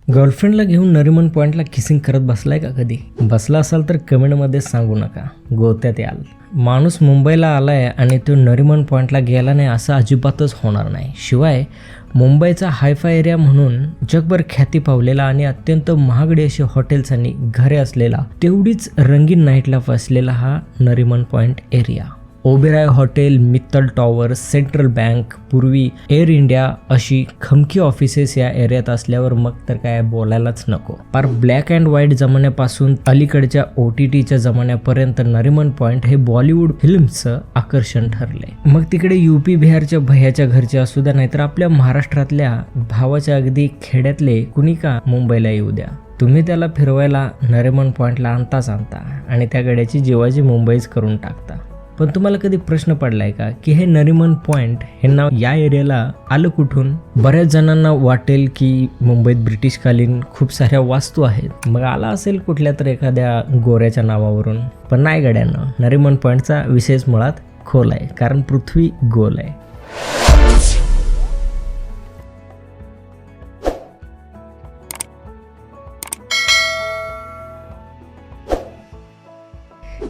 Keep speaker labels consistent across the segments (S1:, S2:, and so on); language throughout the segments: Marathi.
S1: गर्लफ्रेंडला घेऊन नरिमन पॉईंटला किसिंग करत बसलाय का कधी? बसला असाल तर कमेंटमध्ये सांगू नका, गोत्यात याल. माणूस मुंबईला आलाय आणि तो नरिमन पॉईंटला गेला नाही असं अजिबातच होणार नाही. शिवाय मुंबईचा हायफाय एरिया म्हणून जगभर ख्याती पावलेला आणि अत्यंत महागडी अशी हॉटेल्स आणि घरे असलेला, तेवढीच रंगीन नाईटला वसलेला हा Nariman point area. Oberoi hotel, Mittal tower, central bank, पूर्वी एअर इंडिया अशी खमकी ऑफिसेस या एरियात असल्यावर मग तर काय बोलायलाच नको. पार ब्लॅक अँड व्हाईट जमान्यापासून अलीकडच्या OTTच्या जमान्यापर्यंत नरिमन पॉईंट हे बॉलिवूड फिल्मचं आकर्षण ठरले. मग तिकडे UP बिहारच्या भैयाच्या घरचे असू द्या, नाहीतर आपल्या महाराष्ट्रातल्या भावाच्या अगदी खेड्यातले कुणी का मुंबईला येऊ द्या, तुम्ही त्याला फिरवायला नरिमन पॉईंटला आणताच आणता आणि त्या गड्याची जीवाची मुंबईच करून टाकता. पण तुम्हाला कधी प्रश्न पडलाय का की हे नरिमन पॉईंट हे नाव या एरियाला आलं कुठून? बऱ्याच जणांना वाटेल की मुंबईत ब्रिटिशकालीन खूप साऱ्या वास्तू आहेत, मग आला असेल कुठल्या तर एखाद्या गोऱ्याच्या नावावरून. पण नाही गड्यांना, नरिमन पॉईंटचा विशेष मुळात खोल आहे, कारण पृथ्वी गोल आहे.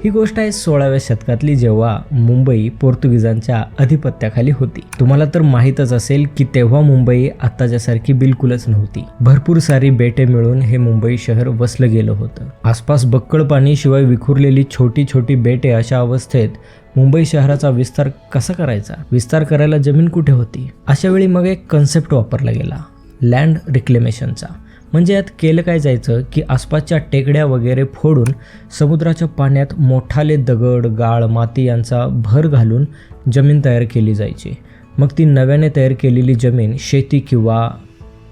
S1: ही गोष्ट आहे 16व्या शतकातली, जेव्हा मुंबई पोर्तुगीजांच्या अधिपत्याखाली होती. तुम्हाला तर माहीतच असेल की तेव्हा मुंबई आत्ताच्यासारखी बिलकुलच नव्हती. भरपूर सारी बेटे मिळून हे मुंबई शहर वसलं गेलं होतं. आसपास बक्कळ पाणी, शिवाय विखुरलेली छोटी छोटी बेटे. अशा अवस्थेत मुंबई शहराचा विस्तार कसा करायचा? विस्तार करायला जमीन कुठे होती? अशा वेळी मग एक कन्सेप्ट वापरला गेला, लँड रिक्लेमेशनचा. म्हणजे यात केलं काय जायचं की आसपासच्या टेकड्या वगैरे फोडून समुद्राच्या पाण्यात मोठाले दगड, गाळ, माती यांचा भर घालून जमीन तयार केली जायची. मग ती नव्याने तयार केलेली जमीन शेती किंवा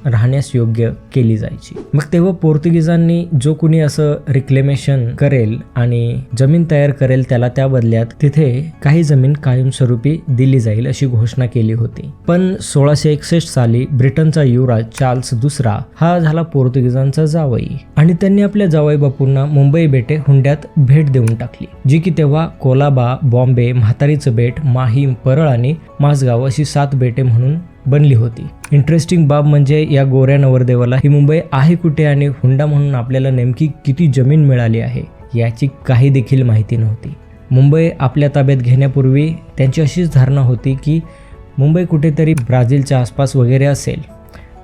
S1: राहण्यास योग्य केली जायची. मग तेव्हा पोर्तुगीजांनी जो कुणी असं रिक्लेमेशन करेल आणि जमीन तयार करेल त्याला त्या बदल्यात तिथे काही जमीन कायमस्वरूपी दिली जाईल अशी घोषणा केली होती. पण 1661 साली ब्रिटनचा युवराज चार्ल्स दुसरा हा झाला पोर्तुगीजांचा जावई आणि त्यांनी आपल्या जावई बापूंना मुंबई बेटे हुंड्यात भेट देऊन टाकली, जी की तेव्हा कोलाबा, बॉम्बे, म्हातारीचं बेट, माहीम, परळ आणि माझगाव अशी 7 बेटे म्हणून बनली होती. इंटरेस्टिंग बाब म्हणजे या गोऱ्या नवरदेवाला ही मुंबई आहे कुठे आणि हुंडा म्हणून आपल्याला नेमकी किती जमीन मिळाली आहे याची काही देखील माहिती नव्हती. मुंबई आपल्या ताब्यात घेण्यापूर्वी त्यांची अशीच धारणा होती की मुंबई कुठेतरी ब्राझीलच्या आसपास वगैरे असेल.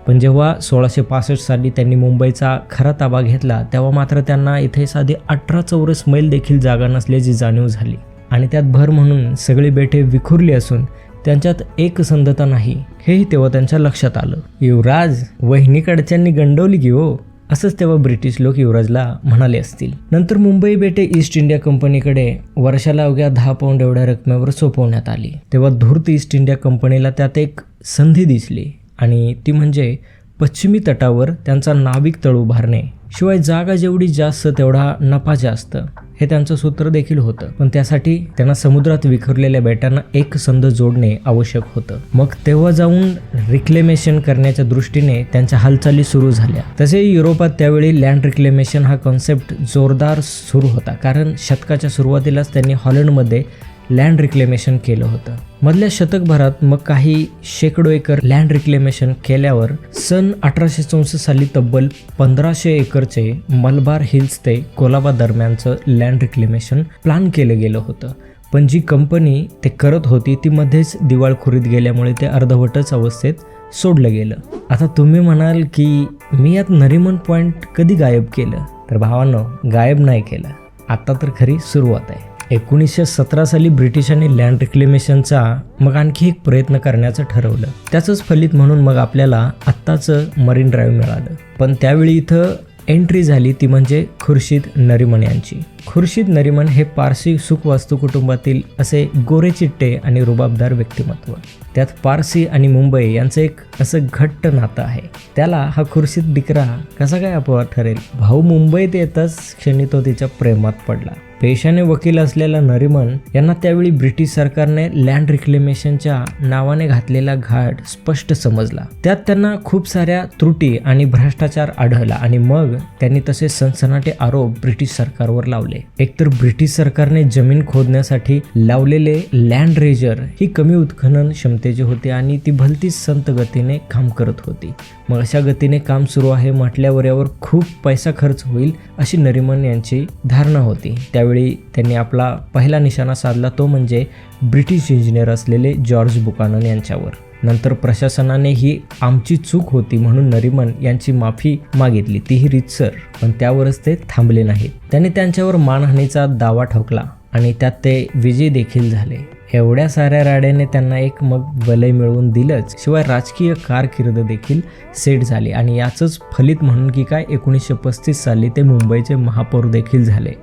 S1: पण जेव्हा 1665 साली त्यांनी मुंबईचा खरा ताबा घेतला तेव्हा मात्र त्यांना इथे साधी 18 चौरस मैल देखील जागा नसल्याची जाणीव झाली आणि त्यात भर म्हणून सगळी बेटे विखुरली असून त्यांच्यात एकसंधता नाही, हेही तेव्हा त्यांच्या लक्षात आलं. युवराज, वहिनीकडच्यांनी गंडवली की हो, असंच तेव्हा ब्रिटिश लोक युवराजला म्हणाले असतील. नंतर मुंबई बेटे ईस्ट इंडिया कंपनीकडे वर्षाला अवघ्या 10 पाऊंड एवढ्या रकमेवर सोपवण्यात आली. तेव्हा धूर्त ईस्ट इंडिया कंपनीला त्यात एक संधी दिसली आणि ती म्हणजे पश्चिमी तटावर त्यांचा नाविक तळ उभारणे. शिवाय जागा जेवढी जास्त तेवढा नफा जास्त, हे त्यांचं सूत्र देखील होतं. पण त्यासाठी त्यांना समुद्रात विखुरलेल्या बेटांना एक संध जोडणे आवश्यक होतं. मग तेव्हा जाऊन रिक्लेमेशन करण्याच्या दृष्टीने त्यांच्या हालचाली सुरू झाल्या. तसे युरोपात त्यावेळी लँड रिक्लेमेशन हा कॉन्सेप्ट जोरदार सुरू होता, कारण शतकाच्या सुरुवातीलाच त्यांनी हॉलंडमध्ये लँड रिक्लेमेशन केलं होतं. मधल्या शतकभरात मग काही शेकडो एकर लँड रिक्लेमेशन केल्यावर सन 1864 साली तब्बल 1500 एकरचे मलबार हिल्स ते कोलाबा दरम्यानचं लँड रिक्लेमेशन प्लॅन केलं गेलं होतं. पण जी कंपनी ते करत होती ती मध्येच दिवाळखोरीत गेल्यामुळे ते अर्धवटच अवस्थेत सोडलं गेलं. आता तुम्ही म्हणाल की मी यात नरिमन पॉईंट कधी गायब केलं? तर भावांनो, गायब नाही केलं, आता तर खरी सुरुवात आहे. 1917 साली ब्रिटिशांनी लँड रिक्लेमेशनचा मग आणखी एक प्रयत्न करण्याचं ठरवलं. त्याचंच फलित म्हणून मग आपल्याला आत्ताचं मरीन ड्राईव्ह मिळालं. पण त्यावेळी इथं एंट्री झाली ती म्हणजे खुर्शीद नरिमन यांची. खुर्शीद नरिमन हे पारसी सुख वास्तू कुटुंबातील असे गोरेचिट्टे आणि रुबाबदार व्यक्तिमत्व. त्यात पारसी आणि मुंबई यांचं एक असं घट्ट नातं आहे. त्याला हा खुर्शीद डिकरा कसा काय अपवाद ठरेल? भाऊ मुंबईत येताच क्षणी तो तिच्या प्रेमात पडला. पेशाने वकील असलेला नरिमन यांना त्यावेळी ब्रिटिश सरकारने लँड रिक्लेमेशनच्या नावाने घातलेला घाट स्पष्ट समजला. त्यात त्यांना खूप साऱ्या त्रुटी आणि भ्रष्टाचार आढळला आणि मग त्यांनी तसे सनसनाटे आरोप ब्रिटिश सरकारवर लावले. एकतर ब्रिटिश सरकारने जमीन खोदण्यासाठी लावलेले लँड रेजर ही कमी उत्खनन क्षमतेची होती आणि ती भलतीच संत गतीने काम करत होती. मग अशा गतीने काम सुरू आहे म्हटल्यावर यावर खूप पैसा खर्च होईल अशी नरिमन यांची धारणा होती. त्यावेळी त्यांनी आपला पहिला निशाणा साधला तो म्हणजे ब्रिटिश इंजिनियर असलेले जॉर्ज बुकानन यांच्यावर. नंतर प्रशासनाने ही आमची चूक होती म्हणून नरिमन यांची माफी मागितली, तीही रीतसर. पण त्यावरच ते थांबले नाहीत. त्यांनी त्यांच्यावर मानहानीचा दावा ठोकला आणि त्यात ते विजयी देखील झाले. एवढ्या साऱ्या राड्याने त्यांना एक मग वलय मिळवून दिलंच, शिवाय राजकीय कारकीर्द देखील सेट झाली आणि याचंच फलित म्हणून की काय 1935 साली ते मुंबईचे महापौर देखील झाले.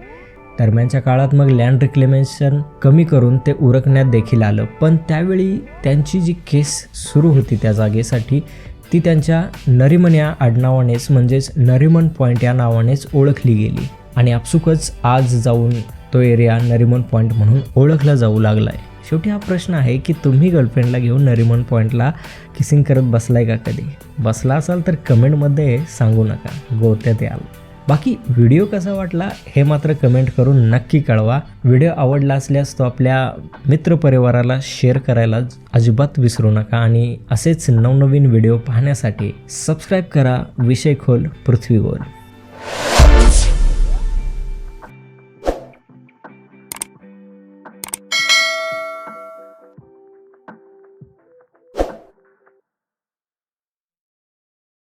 S1: दरम्यानच्या काळात मग लँड रिक्लेमेशन कमी करून ते उरकण्यात देखील आलं. पण त्यावेळी त्यांची जी केस सुरू होती त्या जागेसाठी ती त्यांच्या नरिमन या आडनावानेच म्हणजेच नरिमन पॉईंट या नावानेच ओळखली गेली आणि आपसुकच आज जाऊन तो एरिया नरिमन पॉईंट म्हणून ओळखला जाऊ लागला आहे. शेवटी हा प्रश्न आहे की तुम्ही गर्लफ्रेंडला घेऊन नरिमन पॉईंटला किसिंग करत बसलाय का? कधी बसला असाल तर कमेंटमध्ये सांगू नका, गोत्यात याल. बाकी व्हिडिओ कसा वाटला हे मात्र कमेंट करून नक्की कळवा. व्हिडिओ आवडला असल्यास तो आपल्या मित्रपरिवाराला शेअर करायला अजिबात विसरू नका आणि असेच नवनवीन व्हिडिओ पाहण्यासाठी सबस्क्राईब करा विषय खोल पृथ्वी गोल.